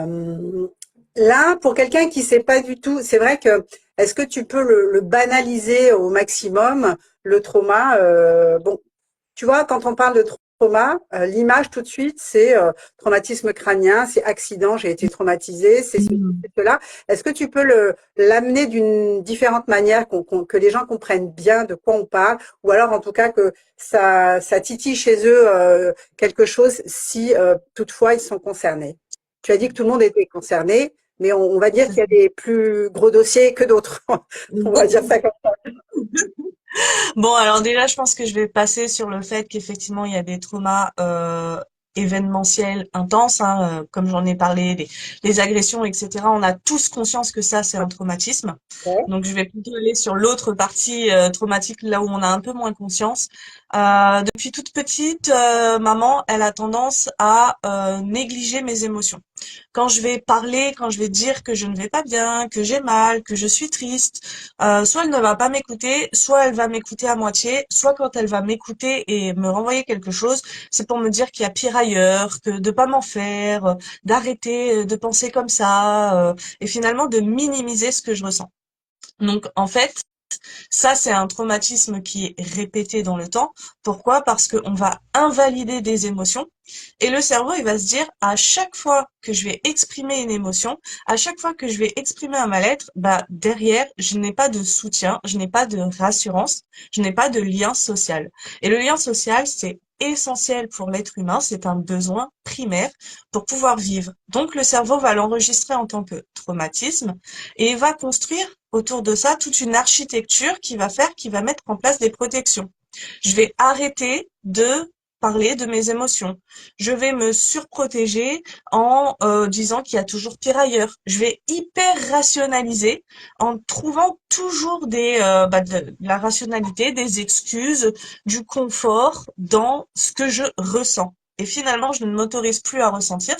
Euh, Là, pour quelqu'un qui sait pas du tout, c'est vrai que est-ce que tu peux le banaliser au maximum, le trauma? Bon, tu vois, quand on parle de trauma, l'image tout de suite, c'est traumatisme crânien, c'est accident, j'ai été traumatisé, c'est ceci, Hmm. c'est cela. Est-ce que tu peux l'amener d'une différente manière, que les gens comprennent bien de quoi on parle, ou alors en tout cas que ça titille chez eux quelque chose si toutefois ils sont concernés. Tu as dit que tout le monde était concerné, mais on va dire qu'il y a des plus gros dossiers que d'autres. On va dire ça comme ça. Bon, alors déjà, je pense que je vais passer sur le fait qu'effectivement, il y a des traumas événementiels intenses, hein, comme j'en ai parlé, les agressions, etc. On a tous conscience que ça, c'est un traumatisme. Ouais. Donc, je vais plutôt aller sur l'autre partie traumatique, là où on a un peu moins conscience. Depuis toute petite, maman, elle a tendance à négliger mes émotions. Quand je vais parler, quand je vais dire que je ne vais pas bien, que j'ai mal, que je suis triste, soit elle ne va pas m'écouter, soit elle va m'écouter à moitié, soit quand elle va m'écouter et me renvoyer quelque chose, c'est pour me dire qu'il y a pire ailleurs, que de pas m'en faire, d'arrêter de penser comme ça, et finalement de minimiser ce que je ressens. Donc en fait, ça, c'est un traumatisme qui est répété dans le temps. Pourquoi? Parce qu'on va invalider des émotions et le cerveau, il va se dire, à chaque fois que je vais exprimer une émotion, à chaque fois que je vais exprimer un mal-être, bah, derrière, je n'ai pas de soutien, je n'ai pas de rassurance, je n'ai pas de lien social. Et le lien social, c'est essentiel pour l'être humain, c'est un besoin primaire pour pouvoir vivre. Donc le cerveau va l'enregistrer en tant que traumatisme et il va construire autour de ça toute une architecture qui va mettre en place des protections. Je vais arrêter de parler de mes émotions. Je vais me surprotéger en disant qu'il y a toujours pire ailleurs. Je vais hyper rationaliser en trouvant toujours de la rationalité, des excuses, du confort dans ce que je ressens. Et finalement, je ne m'autorise plus à ressentir.